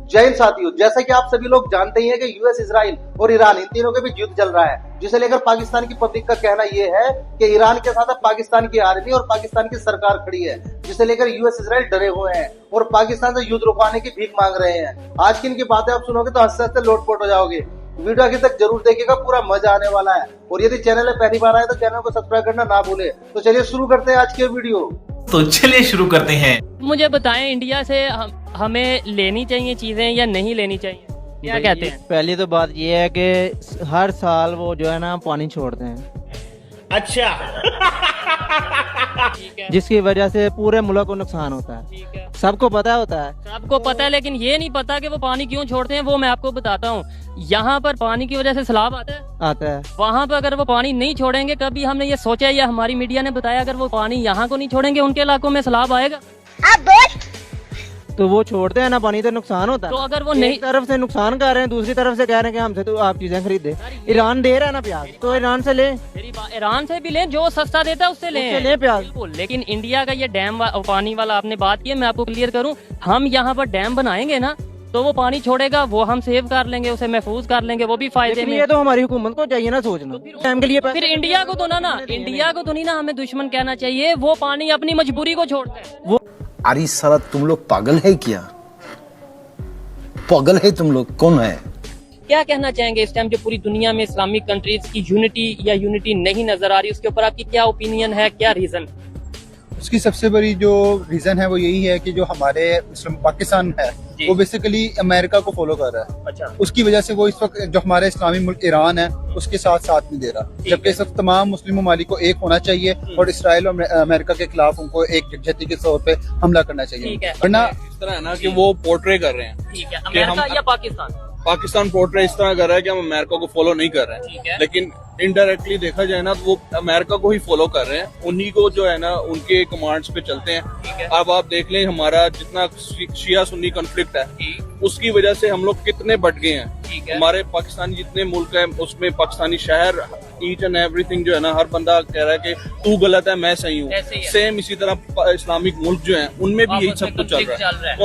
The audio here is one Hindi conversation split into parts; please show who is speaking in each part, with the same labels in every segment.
Speaker 1: जय हिंद साथियों, जैसा कि आप सभी लोग जानते ही हैं कि यूएस, इजराइल और ईरान इन तीनों के बीच युद्ध चल रहा है, जिसे लेकर पाकिस्तान की पब्लिक का कहना यह है कि ईरान के साथ अब पाकिस्तान की आर्मी और पाकिस्तान की सरकार खड़ी है, जिसे लेकर यूएस, इजराइल डरे हुए हैं और पाकिस्तान से युद्ध रुकवाने की भीख मांग रहे हैं। आज की इनकी बातें आप सुनोगे तो हंसते हंसते लोटपोट हो जाओगे। वीडियो आगे तक जरूर देखिएगा, पूरा मजा आने वाला है। और यदि चैनल में पहली बार आए तो चैनल को सब्सक्राइब करना ना भूले। तो चलिए शुरू करते हैं आज के वीडियो।
Speaker 2: तो चलिए शुरू करते हैं।
Speaker 3: मुझे बताएं, इंडिया से हमें लेनी चाहिए चीजें या नहीं लेनी चाहिए, क्या कहते हैं?
Speaker 4: पहली तो बात ये है कि हर साल वो जो है ना पानी छोड़ते हैं,
Speaker 2: अच्छा
Speaker 3: ठीक है,
Speaker 4: जिसकी वजह से पूरे मुल्क को नुकसान होता है।
Speaker 3: ठीक है,
Speaker 4: सबको पता होता है,
Speaker 3: सबको पता है, लेकिन ये नहीं पता कि वो पानी क्यों छोड़ते हैं। वो मैं आपको बताता हूँ। यहाँ पर पानी की वजह से सैलाब आता है। वहाँ पर अगर वो पानी नहीं छोड़ेंगे, कभी हमने ये सोचा या हमारी मीडिया ने बताया अगर वो पानी यहाँ को नहीं छोड़ेंगे उनके इलाकों में सैलाब आएगा?
Speaker 4: तो वो छोड़ते हैं ना पानी, तो नुकसान होता है।
Speaker 3: तो अगर वो नहीं,
Speaker 4: एक तरफ से नुकसान कर रहे हैं, दूसरी तरफ से कह रहे हैं कि हमसे तो आप चीजें खरीदे। ईरान दे रहा है ना प्याज, तो ईरान से ले,
Speaker 3: ईरान से भी लें, जो सस्ता देता है उससे लें
Speaker 4: प्याज।
Speaker 3: बिल्कुल। लेकिन इंडिया का ये डैम पानी वाला आपने बात की, मैं आपको क्लियर करूं, हम यहाँ पर डैम बनाएंगे ना तो वो पानी छोड़ेगा, वो हम सेव कर लेंगे, उसे महफूज कर लेंगे, वो भी फायदे में।
Speaker 4: ये तो हमारी हुकूमत को चाहिए ना सोचना टाइम के लिए।
Speaker 3: फिर इंडिया को तो नहीं ना हमें दुश्मन कहना चाहिए। वो पानी अपनी मजबूरी को छोड़ता है।
Speaker 4: वो
Speaker 5: अरे साला तुम लोग पागल है क्या? पागल है तुम लोग, कौन है?
Speaker 3: क्या कहना चाहेंगे इस टाइम जो पूरी दुनिया में इस्लामिक कंट्रीज की यूनिटी नहीं नजर आ रही, उसके ऊपर आपकी क्या ओपिनियन है, क्या रीजन?
Speaker 6: उसकी सबसे बड़ी जो रीजन है वो यही है कि जो हमारे पाकिस्तान है वो बेसिकली अमेरिका को फॉलो कर रहा है।
Speaker 3: अच्छा।
Speaker 6: उसकी वजह से वो इस वक्त जो हमारे इस्लामी मुल्क ईरान है उसके साथ नहीं दे रहा, जबकि इस वक्त तमाम मुस्लिम ममालिक को एक होना चाहिए और इसराइल और अमेरिका के खिलाफ उनको एक यकजहती के तौर पे हमला करना चाहिए।
Speaker 7: वरना इस तरह है ना कि वो पोर्ट्रे कर रहे हैं।
Speaker 3: ठीक है, अमेरिका या
Speaker 7: पाकिस्तान पोर्ट्रे इस तरह कर रहा है कि हम अमेरिका को फॉलो नहीं कर रहे हैं, लेकिन इनडायरेक्टली देखा जाए ना तो वो अमेरिका को ही फॉलो कर रहे हैं, उन्हीं को जो है ना उनके कमांड्स पे चलते हैं। अब आप देख लें हमारा जितना शिया सुन्नी कॉन्फ्लिक्ट है उसकी वजह से हम लोग कितने बढ़ गए हैं। हमारे पाकिस्तानी जितने मुल्क हैं उसमें पाकिस्तानी शहर ईच एंड एवरीथिंग जो है ना हर बंदा कह रहा है कि तू गलत है मैं सही हूँ। सेम इसी तरह इस्लामिक मुल्क जो है उनमें भी यही सब कुछ चल रहा है।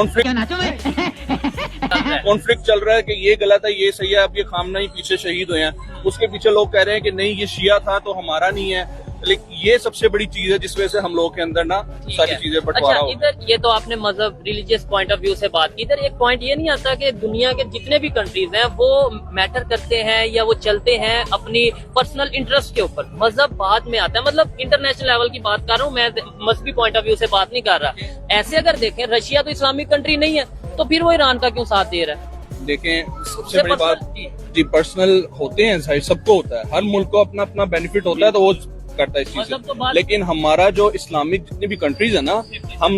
Speaker 7: कॉन्फ्लिक्ट चल रहा है कि ये गलत है ये सही है। अब ये खामनेई पीछे शहीद हुए हैं, उसके पीछे लोग कह रहे हैं कि नहीं ये शिया था तो हमारा नहीं है। लेकिन ये सबसे बड़ी चीज है जिस वजह से हम लोग के अंदर ना सारी चीजें बंटवारा हो।
Speaker 3: इधर ये तो आपने मजहब रिलीजियस पॉइंट ऑफ व्यू से बात की। इधर एक पॉइंट ये नहीं आता कि दुनिया के जितने भी कंट्रीज हैं वो मैटर करते हैं या वो चलते हैं अपनी पर्सनल इंटरेस्ट के ऊपर। मजहब बाद में आता है, मतलब इंटरनेशनल लेवल की बात कर रहा हूँ मैं, मजहबी पॉइंट ऑफ व्यू से बात नहीं कर रहा। ऐसे अगर देखें रशिया तो इस्लामिक कंट्री नहीं है, तो फिर वो ईरान का क्यों साथ दे रहा है?
Speaker 7: देखें सबसे बड़ी बात जी पर्सनल होते हैं, सबको होता है, हर मुल्क को अपना अपना बेनिफिट होता है तो वो करता है इस चीज से। लेकिन हमारा जो इस्लामिक जितनी भी कंट्रीज है ना, हम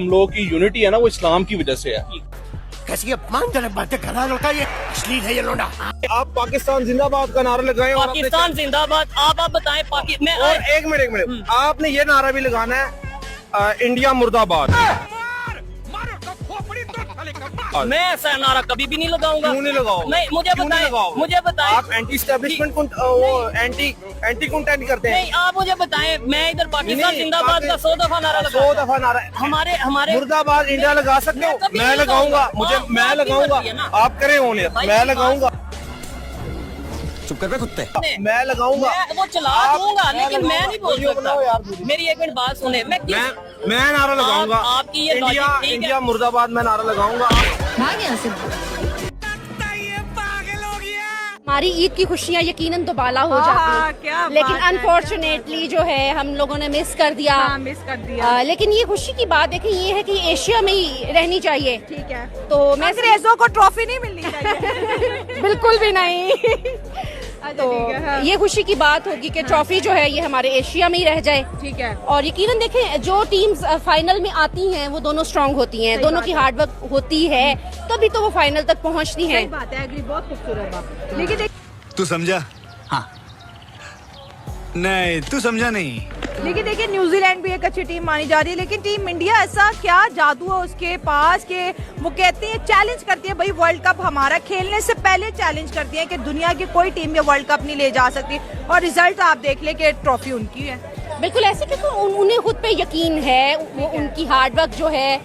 Speaker 7: लोग की यूनिटी है ना वो इस्लाम की वजह से है।
Speaker 8: कैसी अपमानजनक बातें कर रहा है लड़का, ये अश्लील है ये लोडा।
Speaker 7: आप पाकिस्तान जिंदाबाद का नारा लगाएं।
Speaker 3: पाकिस्तान जिंदाबाद। आप बताएं
Speaker 7: और एक मिनट आपने ये नारा भी लगाना है इंडिया मुर्दाबाद।
Speaker 3: मैं ऐसा नारा कभी भी नहीं लगाऊंगा।
Speaker 7: क्यों नहीं लगाओगे?
Speaker 3: मुझे बताएं
Speaker 7: आप एंटी एस्टेब्लिशमेंट एंटी कंटेंट करते हैं।
Speaker 3: नहीं, आप मुझे बताएं, मैं इधर पाकिस्तान जिंदाबाद का 100 दफा नारा लगा।
Speaker 7: 100 दफा नारा
Speaker 3: हमारे
Speaker 7: मुर्दाबाद इंडिया लगा सकते हो? मैं लगाऊंगा, मैं लगाऊंगा, आप करें होने, मैं लगाऊंगा।
Speaker 8: चुप कर बे कुत्ते।
Speaker 7: मैं लगाऊंगा,
Speaker 3: वो चला दूंगा, लेकिन मैं नहीं बोल सकता। मेरी एक मिनट बात सुने,
Speaker 7: मैं नारा लगाऊंगा।
Speaker 3: आपकी ये
Speaker 7: इंडिया मुर्दाबाद मैं नारा लगाऊंगा।
Speaker 9: हमारी ईद की खुशियाँ यकीनन तो बाला हो जाती है, लेकिन अनफॉर्चुनेटली जो है हम लोगों ने मिस कर दिया। लेकिन ये खुशी की बात है कि ये है कि एशिया में ही रहनी चाहिए। ठीक है, तो मैं अंग्रेजों को ट्रॉफी नहीं मिलनी चाहिए। बिल्कुल भी नहीं। तो ये खुशी की बात होगी कि ट्रॉफी जो है ये हमारे एशिया में ही रह जाए। ठीक है, और यकीनन देखें जो टीम्स फाइनल में आती हैं वो दोनों स्ट्रांग होती हैं, दोनों की हार्डवर्क होती है तभी तो वो फाइनल तक पहुंचती हैं।
Speaker 10: बात है, एग्री, बहुत खूबसूरत बात। लेकिन
Speaker 8: तू समझा? हाँ नहीं तू समझा नहीं।
Speaker 10: लेकिन देखिए न्यूजीलैंड भी एक अच्छी टीम मानी जा रही है, लेकिन टीम इंडिया ऐसा क्या जादू है उसके पास कि वो कहती है, चैलेंज करती है, भाई वर्ल्ड कप हमारा, खेलने से पहले चैलेंज करती है कि दुनिया की कोई टीम ये वर्ल्ड कप नहीं ले जा सकती, और रिजल्ट आप देख ले कि ट्रॉफी उनकी है।
Speaker 9: बिल्कुल ऐसे, क्योंकि उन्हें खुद पे यकीन है, वो उनकी हार्डवर्क जो है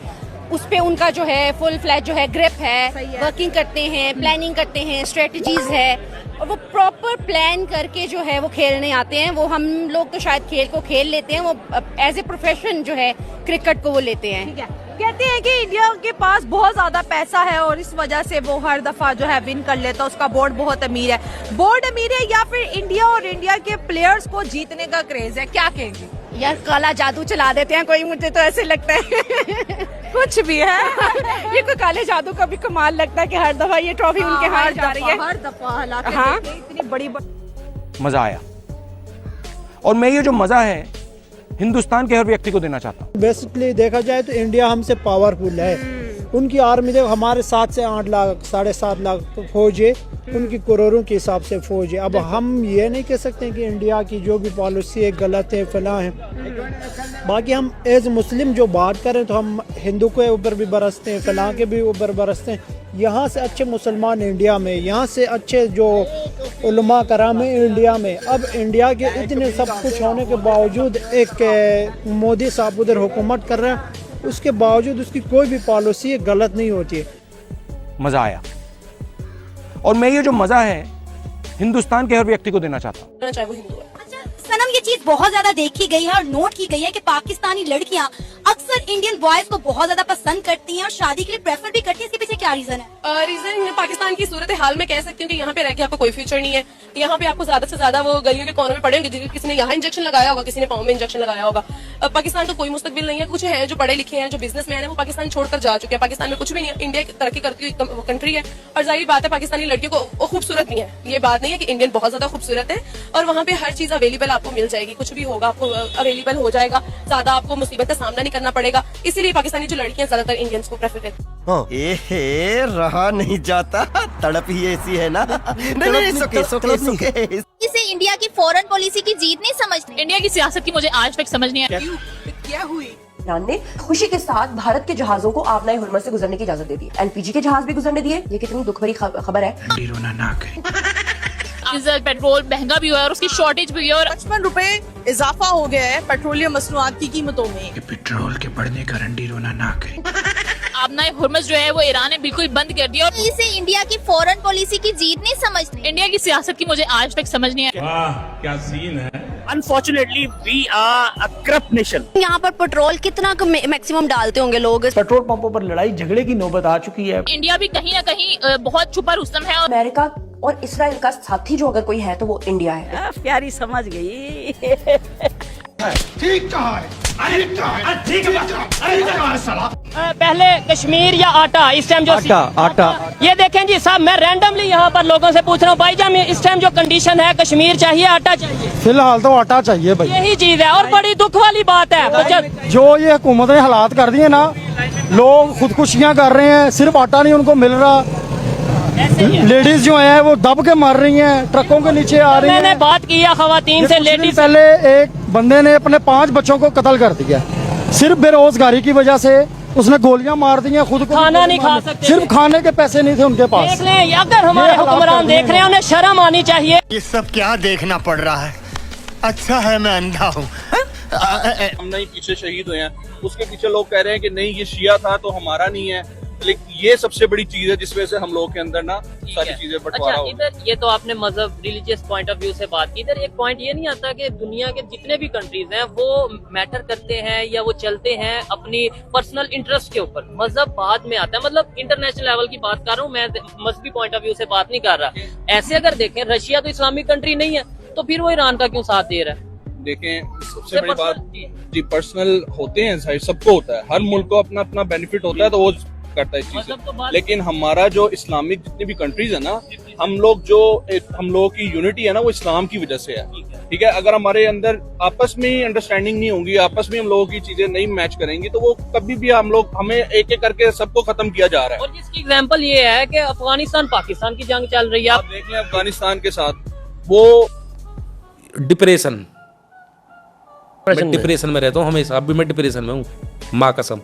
Speaker 9: उस पे उनका जो है फुल फ्लैट जो है ग्रिप है, वर्किंग करते हैं, प्लानिंग करते हैं, स्ट्रेटजीज है और वो प्रॉपर प्लान करके जो है वो खेलने आते हैं। वो हम लोग तो शायद खेल को खेल लेते हैं, वो एज ए प्रोफेशन जो है क्रिकेट को वो लेते हैं।
Speaker 10: ठीक है, कहते हैं कि इंडिया के पास बहुत ज्यादा पैसा है और इस वजह से वो हर दफा जो है विन कर लेता है, उसका बोर्ड बहुत अमीर है। बोर्ड अमीर है या फिर इंडिया और इंडिया के प्लेयर्स को जीतने का क्रेज है, क्या कहेंगे?
Speaker 9: यार काला जादू चला देते हैं कोई, मुझे तो ऐसे लगता है
Speaker 10: कुछ भी है
Speaker 9: ये कोई काले जादू का भी कमाल लगता है कि हर दफा ये ट्रॉफी उनके हाथ जा रही है।
Speaker 10: हर दफा हालांकि
Speaker 9: हाँ।
Speaker 10: इतनी बड़ी
Speaker 11: मजा आया और मैं ये जो मजा है हिंदुस्तान के हर व्यक्ति को देना चाहता हूँ।
Speaker 12: बेसिकली देखा जाए तो इंडिया हमसे पावरफुल है। उनकी आर्मी देखो, हमारे 7 से 8 लाख 7.5 लाख फौज है, उनकी करोड़ों के हिसाब से फौज है। अब हम ये नहीं कह सकते कि इंडिया की जो भी पॉलिसी है गलत है, फला है। बाकी हम एज मुस्लिम जो बात करें तो हम हिंदू के ऊपर भी बरसते हैं, फला के भी ऊपर बरसते हैं। यहाँ से अच्छे मुसलमान इंडिया में, यहाँ से अच्छे जो उलमा कराम है इंडिया में। अब इंडिया के इतने सब कुछ होने के बावजूद एक मोदी साहब उधर हुकूमत कर रहे हैं, उसके बावजूद उसकी कोई भी पॉलिसी गलत नहीं होती है।
Speaker 11: मजा आया और मैं ये जो मजा है हिंदुस्तान के हर व्यक्ति को देना चाहता हूँ।
Speaker 9: चाहे वो हिंदू है।
Speaker 13: सनम, ये चीज बहुत ज्यादा देखी गई है और नोट की गई है कि पाकिस्तानी लड़कियां अक्सर इंडियन बॉयज को बहुत ज्यादा पसंद करती हैं और शादी के लिए प्रेफर भी करती हैं। इसके पीछे क्या रीजन है?
Speaker 9: रीजन पाकिस्तान की सूरत हाल में कह सकती हूँ कि यहाँ पे रह के आपको कोई फ्यूचर नहीं है। यहाँ पे आपको ज्यादा से ज्यादा वो गलियों के कोनों में पड़े होंगे, किसी ने यहाँ इंजेक्शन लगाया होगा, किसी ने पाँव में इंजेक्शन लगाया होगा। पाकिस्तान तो कोई मुस्तकबिल नहीं है। कुछ है जो पढ़े लिखे हैं, जो बिजनेसमैन है, वो पाकिस्तान छोड़कर जा चुके हैं। पाकिस्तान में कुछ भी नहीं है। इंडिया तरक्की करती हुई कंट्री है और जाहिर बात है पाकिस्तानी लड़कियों को खूबसूरत नहीं है। ये बात नहीं है कि इंडियन बहुत ज्यादा खूबसूरत है और वहाँ पे हर चीज अवेलेबल आपको मिल जाएगी, कुछ भी होगा आपको अवेलेबल हो जाएगा, ज्यादा आपको मुसीबत का सामना नहीं करना पड़ेगा। इसीलिए पाकिस्तानी जो लड़कियां ज्यादातर इंडियंस को प्रेफर करती
Speaker 8: ए रहा नहीं जाता, तड़प ही ऐसी है ना। नहीं, सुके।
Speaker 13: इसे इंडिया की फॉरेन पॉलिसी की जीत नहीं समझती।
Speaker 9: इंडिया की सियासत की मुझे आज तक समझ नहीं आई।
Speaker 10: क्या हुई?
Speaker 9: ईरान ने खुशी के साथ भारत के जहाजों को आपनाए हुर्मज से गुजरने की इजाजत दे दी। एलपीजी के जहाज भी गुजरने दिए। ये कितनी दुख भरी खबर है। डीजल पेट्रोल महंगा भी हुआ है और उसकी शॉर्टेज भी हुई है और
Speaker 10: 55 रुपए इजाफा हो गया है पेट्रोलियम मसनूआत की कीमतों में।
Speaker 2: पेट्रोल के बढ़ने का रंडी रोना ना करे।
Speaker 9: आपनाए हुर्मज जो है वो ईरान ने बिल्कुल बंद कर दिया और
Speaker 13: इसे इंडिया की फॉरेन पॉलिसी की जीत नहीं समझती।
Speaker 9: इंडिया की सियासत की मुझे आज तक समझ नहीं आई।
Speaker 2: क्या सीन है।
Speaker 8: Unfortunately we are a corrupt nation.
Speaker 13: यहाँ पर पेट्रोल कितना मैक्सिमम डालते होंगे लोग?
Speaker 12: पेट्रोल पंपों पर लड़ाई झगड़े की नौबत आ चुकी है।
Speaker 9: इंडिया भी कहीं ना कहीं बहुत छुपा रुस्तम है।
Speaker 14: अमेरिका और इसराइल का साथी जो अगर कोई है तो वो इंडिया है।
Speaker 10: प्यारी समझ गई।
Speaker 8: ठीक कहा है, ठीक है साला।
Speaker 3: पहले कश्मीर या आटा, इस टाइम जो
Speaker 12: आटा
Speaker 3: ये देखें जी साहब, मैं रैंडमली यहाँ पर लोगों से पूछ रहा हूँ भाईजान, इस टाइम जो कंडीशन है कश्मीर चाहिए आटा चाहिए?
Speaker 12: फिलहाल तो आटा चाहिए भाई।
Speaker 3: यही चीज है और बड़ी दुख वाली बात है।
Speaker 12: जो ये हुकूमत ने हालात कर दिए ना, लोग खुदकुशियां कर रहे हैं, सिर्फ आटा नहीं उनको मिल रहा। लेडीज जो है वो दब के मर रही हैं, ट्रकों के नीचे आ रही हैं।
Speaker 3: मैंने बात की है खवातीन से। लेडीज
Speaker 12: पहले एक बंदे ने अपने 5 बच्चों को कत्ल कर दिया सिर्फ बेरोजगारी की वजह से। उसने गोलियां मार दी हैं, खुद को
Speaker 3: खाना नहीं खा सकते,
Speaker 12: सिर्फ खाने के पैसे नहीं थे उनके पास।
Speaker 3: देख लें, अगर हमारे हुक्मरान देख रहे हैं उन्हें शर्म आनी चाहिए।
Speaker 8: ये सब क्या देखना पड़ रहा है? अच्छा है मैं अंधा हूँ।
Speaker 7: हम नहीं पीछे शहीद हुए हैं, उसके पीछे लोग कह रहे हैं कि नहीं ये शिया था तो हमारा नहीं है। लेकिन ये सबसे बड़ी चीज है जिस वजह से हम लोग के अंदर ना सारी चीजें बंटवारा हो।
Speaker 3: इधर ये तो आपने मजहब रिलीजियस पॉइंट ऑफ व्यू से बात की। इधर एक पॉइंट ये नहीं आता कि दुनिया के जितने भी कंट्रीज हैं वो मैटर करते हैं या वो चलते हैं अपनी पर्सनल इंटरेस्ट के ऊपर। मजहब बाद में आता है, मतलब इंटरनेशनल लेवल की बात कर रहा हूँ मैं, मजहबी पॉइंट ऑफ व्यू से बात नहीं कर रहा। ऐसे अगर देखें, रशिया तो इस्लामिक कंट्री नहीं है, तो फिर वो ईरान का क्यों साथ दे रहा है?
Speaker 7: देखें, सबसे बड़ी बात जी पर्सनल होते हैं, सबको होता है, हर मुल्क को अपना अपना बेनिफिट होता है तो वो करता है इस चीज से। लेकिन हमारा जो इस्लामिक जितनी भी कंट्रीज है ना, हम लोगों की यूनिटी है ना, वो इस्लाम की वजह से है। ठीक है, अगर हमारे अंदर आपस में ही अंडरस्टैंडिंग नहीं होगी, आपस में हम लोगों की चीजें नहीं मैच करेंगी, तो वो कभी भी हमें एक एक करके सबको खत्म किया जा रहा है।
Speaker 3: और जिसकी एग्जांपल ये है कि अफगानिस्तान पाकिस्तान की जंग चल रही है।
Speaker 7: आप देख लें अफगानिस्तान के साथ वो
Speaker 15: डिप्रेशन मैं डिप्रेशन में रहता हूँ हमेशा। अभी मैं डिप्रेशन में हूँ, माँ कसम।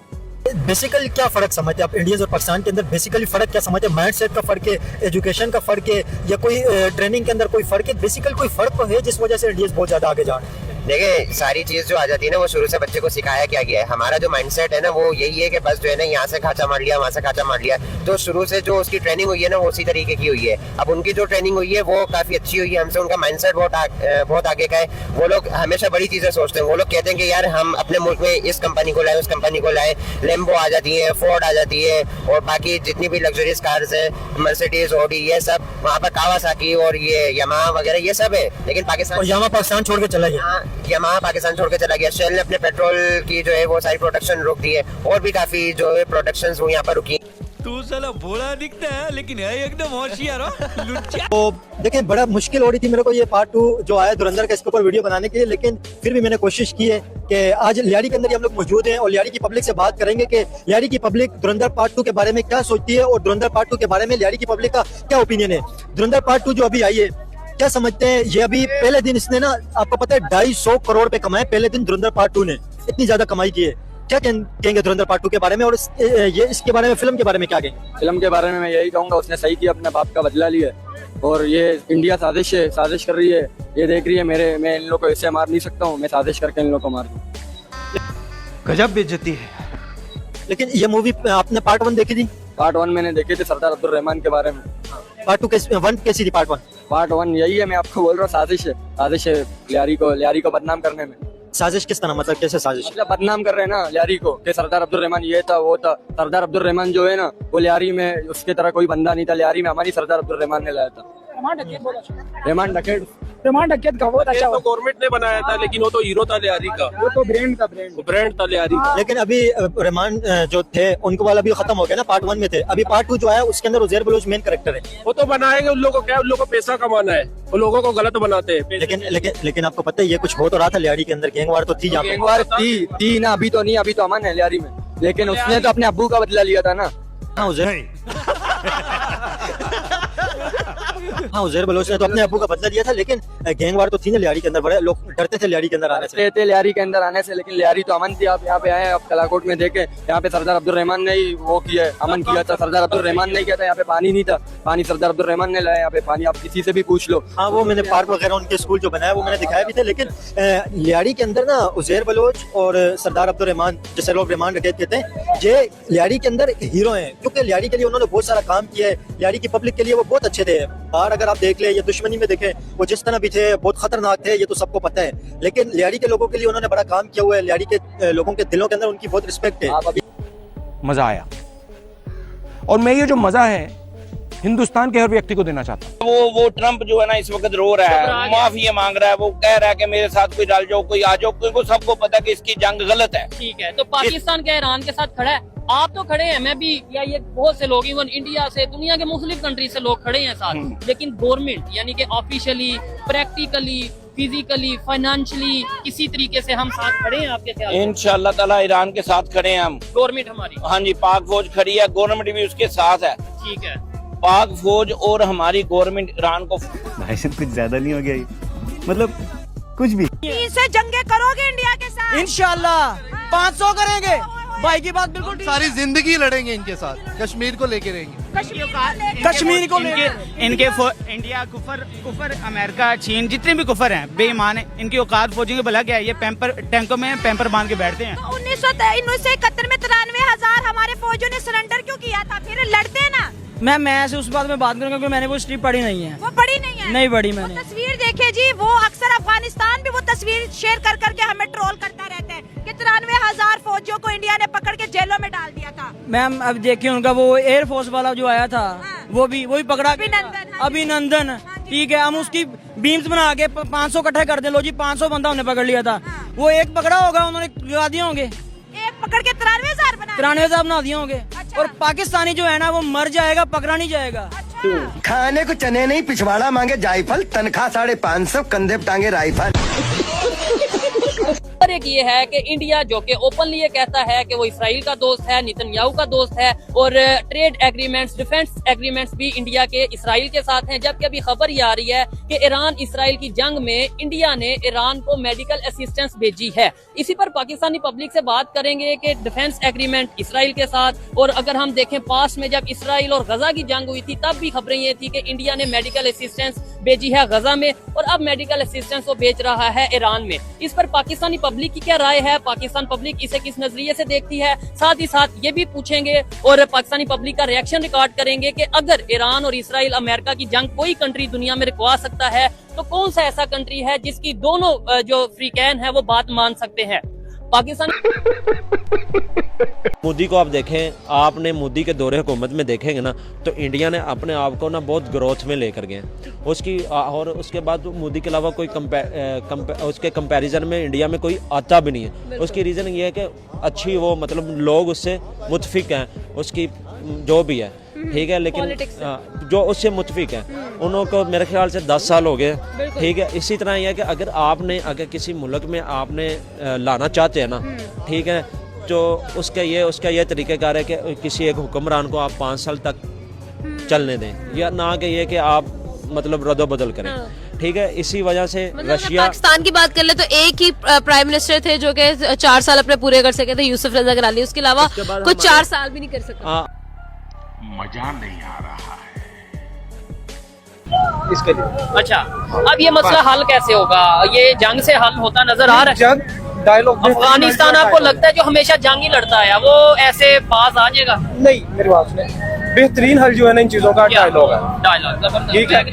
Speaker 12: बेसिकली क्या फर्क समझते हैं आप इंडिया और पाकिस्तान के अंदर? बेसिकली फर्क क्या समझते हैं? माइंडसेट का फर्क है, एजुकेशन का फर्क है, या कोई ट्रेनिंग के अंदर कोई फर्क है? बेसिकली कोई फर्क तो है जिस वजह से इंडिया बहुत ज्यादा आगे जा रहे हैं।
Speaker 16: देखिए सारी चीज जो आ जाती है ना वो शुरू से बच्चे को सिखाया क्या गया है। हमारा जो माइंडसेट है ना वो यही है कि बस जो है ना यहाँ से खाचा मार लिया, वहाँ से खाचा मार लिया। तो शुरू से जो उसकी ट्रेनिंग हुई है ना वो उसी तरीके की हुई है। अब उनकी जो ट्रेनिंग हुई है वो काफी अच्छी हुई है हमसे, उनका माइंडसेट बहुत आगे का है। वो लोग हमेशा बड़ी चीजें सोचते हैं। वो लोग कहते हैं कि यार हम अपने मुल्क में इस कंपनी को लाए, उस कंपनी को लाए। लेम्बो आ जाती है, फोर्ड आ जाती है और बाकी जितनी भी लग्जरियस कार्स है, मर्सिडीज, ऑडी, ये सब वहाँ पर कावासाकी और ये यामाहा वगैरह ये सब है। लेकिन पाकिस्तान,
Speaker 8: यामाहा पाकिस्तान छोड़ के चला गया,
Speaker 16: यामाहा पाकिस्तान छोड़ के चला गया। शेल ने अपने पेट्रोल की जो है वो सारी प्रोडक्शन रोक दी है और भी काफी जो है प्रोडक्शन वो यहाँ पर रुकी।
Speaker 8: तू साला भोला दिखता है लेकिन है एकदम होशियार हो लुच्चा।
Speaker 17: तो देखिए बड़ा मुश्किल हो रही थी मेरे को ये पार्ट 2 जो आया धुरंधर का, इसके ऊपर वीडियो बनाने के लिए। लेकिन फिर भी मैंने कोशिश की है कि आज लियारी के अंदर हम लोग मौजूद हैं और लियारी की पब्लिक से बात करेंगे कि लियारी की पब्लिक धुरंधर पार्ट 2 के बारे में क्या सोचती है और धुरंधर पार्ट 2 के बारे में लियारी की पब्लिक का क्या ओपिनियन है। धुरंधर पार्ट 2 जो अभी आई है क्या समझते हैं? ये अभी पहले दिन इसने ना, आपको पता है 250 करोड़ रुपए कमाए पहले दिन धुरंधर पार्ट 2 ने, इतनी ज्यादा कमाई की है। क्या कहेंगे धुरंधर पार्ट 2 के बारे में और ये इसके बारे में, फिल्म के बारे में क्या कहेंगे?
Speaker 18: फिल्म के बारे में मैं यही कहूंगा उसने सही किया, अपने बाप का बदला लिया और ये इंडिया साजिश कर रही है। ये देख रही है मैं इन लोगों को इससे मार नहीं सकता हूँ, मैं साजिश करके इन लोगों को मार दूँ।
Speaker 11: गजब बेइज्जती है।
Speaker 17: लेकिन ये मूवी आपने पार्ट 1 देखी थी?
Speaker 18: पार्ट 1 मैंने देखी थी, सरदार अब्दुल रहमान के बारे में।
Speaker 17: पार्ट 2 कैसी थी? पार्ट 1
Speaker 18: यही है, मैं आपको बोल रहा हूँ साजिश है लियारी को बदनाम करने में।
Speaker 17: साजिश किस तरह, मतलब कैसे साजिश?
Speaker 18: मतलब बदनाम कर रहे हैं ना लियारी को कि सरदार अब्दुल रहमान ये था वो था। सरदार अब्दुल रहमान जो है ना वो लियारी में उसके तरह कोई बंदा नहीं था। लियारी में हमारी सरदार अब्दुल रहमान ने लाया था। रहमान डकैत का बहुत अच्छा
Speaker 7: तो गवर्नमेंट ने बनाया था लेकिन वो तो हीरो था लियारी का,
Speaker 18: वो तो ब्रांड
Speaker 7: था लियारी का।
Speaker 17: लेकिन अभी रहमान जो थे उनको वाला भी खत्म हो गया ना, पार्ट 1 में थे। अभी पार्ट 2 जो आया उसके अंदर उज़ैर बलोच मेन कैरेक्टर है।
Speaker 7: वो तो बनाएंगे, उन लोगों को क्या, उन लोगों को पैसा कमाना है, उन लोगों को गलत बनाते हैं।
Speaker 17: लेकिन आपको पता है ये कुछ हो तो रहा था लियारी के अंदर, गैंगवार तो थी,
Speaker 18: गैंगवार थी ना, अभी तो नहीं, अभी तो अमन है लियारी में। लेकिन उसने तो अपने अब्बू का बदला लिया था ना।
Speaker 17: हाँ उज़ैर बलोच ने तो अपने अब्बू का बदला दिया था। लेकिन गैंगवार तो थी ना लियारी के अंदर, बड़े लोग डरते थे लियारी के अंदर आने से।
Speaker 18: लियारी के अंदर आने से, लेकिन लियारी तो अमन थी। आप यहाँ पे आए, आप कलाकोट में देखे, यहाँ पे सरदार अब्दुल रहमान ने ही वो किया है, अमन किया था। सरदार अब्दुल रहमान ने किया था। यहाँ पे पानी नहीं था, पानी सरदार अब्दुल रहमान ने लाया। यहाँ पे पानी आप किसी से भी पूछ लो।
Speaker 17: हाँ वो मैंने पार्क वगैरह उनके स्कूल जो बनाया वो मैंने दिखाया भी थे। लेकिन लियारी के अंदर ना उज़ैर बलोच और सरदार अब्दुल रहमान, जैसे लोग रहमान डकैत कहते हैं, ये लियारी के अंदर हीरो हैं क्योंकि लियारी के लिए उन्होंने बहुत सारा काम किया है। लियारी की पब्लिक के लिए वो बहुत अच्छे थे। बाहर अगर आप देख ले या दुश्मनी में देखें, वो जिस तरह भी थे बहुत खतरनाक थे, ये तो सबको पता है। लेकिन लियारी के लोगों के लिए उन्होंने बड़ा काम किया हुआ है। लियारी के लोगों के दिलों के अंदर उनकी बहुत रिस्पेक्ट है।
Speaker 11: मजा आया और मैं ये जो मजा है हिंदुस्तान के हर व्यक्ति को देना चाहता हूँ।
Speaker 19: वो ट्रम्प जो है ना इस वक्त रो रहा है, माफी मांग रहा है, वो कह रहा है कि मेरे साथ कोई डाल जाओ, कोई आ जाओ, क्योंकि सबको पता है कि इसकी जंग गलत है।
Speaker 3: ठीक है, तो पाकिस्तान क्या ईरान के साथ खड़ा है? आप तो खड़े हैं, मैं भी, या ये बहुत से लोग इवन इंडिया से, दुनिया के मुख्तलिफ कंट्री से लोग खड़े हैं साथ। लेकिन गवर्नमेंट यानी कि ऑफिशियली, प्रैक्टिकली, फिजिकली, फाइनेंशियली किसी तरीके से हम साथ खड़े हैं आपके ख्याल में?
Speaker 19: इंशाअल्लाह ताला ईरान के साथ खड़े हैं हम।
Speaker 3: गवर्नमेंट हमारी,
Speaker 19: हाँ जी, पाक फौज खड़ी है, गवर्नमेंट भी उसके साथ है।
Speaker 3: ठीक है,
Speaker 19: पाक फौज और हमारी गवर्नमेंट ईरान को।
Speaker 20: भाई कुछ ज्यादा नहीं हो गया, मतलब कुछ भी।
Speaker 10: इनसे जंगे करोगे इंडिया के साथ?
Speaker 8: इंशाल्लाह 500 करेंगे भाई की बात बिल्कुल।
Speaker 6: सारी जिंदगी लड़ेंगे इनके साथ, कश्मीर को लेके रहेंगे।
Speaker 8: कश्मीर को
Speaker 21: इनके इंडिया कुफर अमेरिका चीन जितने भी कुफर हैं बेईमान है, इनकी औकात फौजियों के भला क्या है? ये टैंकों में पैम्पर बांध के बैठते हैं।
Speaker 10: 1971 में 93,000 हमारे फौजियों ने सरेंडर क्यों किया था? फिर लड़ते हैं ना।
Speaker 8: मैं ऐसे उस बात में बात करूंगा क्योंकि मैंने वो स्ट्रिप पढ़ी नहीं है।
Speaker 10: वो पढ़ी नहीं है?
Speaker 8: नहीं पढ़ी मैंने।
Speaker 10: तस्वीर देखे जी, वो अक्सर अफगानिस्तान भी वो तस्वीर शेयर कर करके हमें ट्रोल करता रहता है कि 93,000 फौजियों को इंडिया ने पकड़ के जेलों में डाल दिया था।
Speaker 8: मैम अब देखिए उनका वो एयरफोर्स वाला जो आया था, वो भी पकड़ा, अभिनंदन। ठीक है, हम उसकी बीम्स बना के 500 इकट्ठे कर दे, लो जी 500 बंदा उन्हें पकड़ लिया था। वो एक पकड़ा होगा, उन्होंने लगा दिए होंगे,
Speaker 10: एक पकड़ के 93,000
Speaker 8: बना दिए होंगे। और पाकिस्तानी जो है ना वो मर जाएगा, पकड़ा नहीं जाएगा। खाने को चने नहीं, पिछवाड़ा मांगे जायफल, तनख्वाह 550, कंधे टांगे राइफल।
Speaker 3: नंबर एक ये है कि इंडिया जो कि ओपनली ये कहता है कि वो इसराइल का दोस्त है, नेतन्याहू का दोस्त है, और ट्रेड एग्रीमेंट्स, डिफेंस एग्रीमेंट्स भी इंडिया के इसराइल के साथ हैं। जबकि अभी खबर ये आ रही है कि ईरान इसराइल की जंग में इंडिया ने ईरान को मेडिकल असिस्टेंस भेजी है। इसी पर पाकिस्तानी पब्लिक से बात करेंगे कि डिफेंस एग्रीमेंट इसराइल के साथ, और अगर हम देखें पास में जब इसराइल और गजा की जंग हुई थी तब भी खबरें ये थी कि इंडिया ने मेडिकल असिस्टेंस भेजी है गजा में, और अब मेडिकल असिस्टेंस वो बेच रहा है ईरान में। इस पर पाकिस्तानी पब्लिक की क्या राय है, पाकिस्तान पब्लिक इसे किस नजरिए से देखती है, साथ ही साथ ये भी पूछेंगे और पाकिस्तानी पब्लिक का रिएक्शन रिकॉर्ड करेंगे कि अगर ईरान और इसराइल अमेरिका की जंग कोई कंट्री दुनिया में रुकवा सकता है तो कौन सा ऐसा कंट्री है जिसकी दोनों जो फ्रीकैन है वो बात मान सकते हैं। पाकिस्तान
Speaker 1: मोदी को आप देखें, आपने मोदी के दौरे हुकूमत में देखेंगे ना तो इंडिया ने अपने आप को ना बहुत ग्रोथ में लेकर गए उसकी, और उसके बाद मोदी के अलावा कोई उसके कंपैरिजन में इंडिया में कोई आता भी नहीं है। उसकी रीज़न ये है कि अच्छी वो मतलब लोग उससे मुतफिक हैं, उसकी जो भी है ठीक है, लेकिन जो उससे मुतफिक है उनको मेरे ख्याल से 10 साल हो गए ठीक है। इसी तरह यह है कि अगर किसी मुल्क में आपने लाना चाहते हैं ना ठीक है, तो उसका ये तरीक़ाकार है कि किसी एक हुक्मरान को आप 5 साल तक चलने दें, या ना कि ये कि आप मतलब रद्दो बदल करें ठीक है। इसी वजह से रशिया,
Speaker 22: पाकिस्तान की बात कर ले तो एक ही प्राइम मिनिस्टर थे जो कि 4 साल अपने पूरे कर सके थे, यूसुफ रजा कराली, उसके अलावा कुछ 4 साल भी नहीं कर सका।
Speaker 2: मजा नहीं आ रहा है
Speaker 3: इसके लिए। अच्छा, अब ये मसला हल कैसे होगा? ये जंग से हल होता नजर आ रहा है। अफगानिस्तान आपको लगता है जो हमेशा जंग ही लड़ता है वो ऐसे पास आ जाएगा?
Speaker 11: नहीं, मेरी बात सुने, बेहतरीन हल जो है ना इन चीजों का डायलॉग है। ठीक है,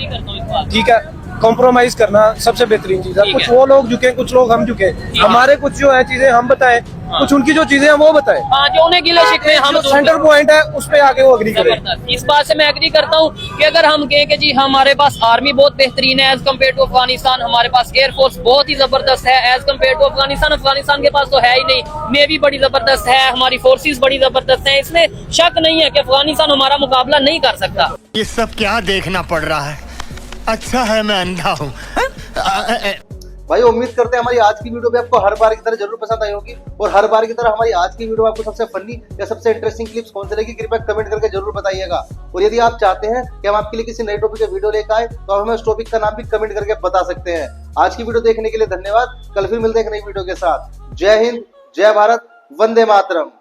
Speaker 11: ठीक है, कॉम्प्रोमाइज करना सबसे बेहतरीन चीज है। कुछ वो लोग झुके, कुछ लोग हम झुके, हमारे कुछ जो है चीजें हम बताएं, कुछ उनकी जो चीजें हैं वो बताएं।
Speaker 3: जो उन्हें गिले शिकवे हम
Speaker 11: सेंटर पॉइंट है उस पे आगे वो एग्री करें।
Speaker 3: इस बात से मैं एग्री करता हूँ कि अगर हम कहें कि जी हमारे पास आर्मी बहुत बेहतरीन है एज कम्पेयर टू अफगानिस्तान, हमारे पास एयरफोर्स बहुत ही जबरदस्त है as compared to Afghanistan, Afghanistan के पास तो है ही नहीं, नेवी बड़ी जबरदस्त है, हमारी फोर्सेस बड़ी जबरदस्त है, इसमें शक नहीं है कि अफगानिस्तान हमारा मुकाबला नहीं कर सकता।
Speaker 23: ये सब क्या देखना पड़ रहा है? अच्छा है मैं अंधा हूँ।
Speaker 6: भाई उम्मीद करते हैं हमारी आज की वीडियो भी आपको हर बार की तरह जरूर पसंद आई होगी, और हर बार की तरह हमारी आज की वीडियो आपको सबसे फनी या सबसे इंटरेस्टिंग क्लिप्स कौन सी लगी कृपया कमेंट करके जरूर बताइएगा। और यदि आप चाहते हैं कि हम आपके लिए किसी नए टॉपिक का वीडियो लेकर आए तो आप हमें उस टॉपिक का नाम भी कमेंट करके बता सकते हैं। आज की वीडियो देखने के लिए धन्यवाद। कल फिर मिलते हैं एक नई वीडियो के साथ। जय हिंद, जय भारत, वंदे मातरम।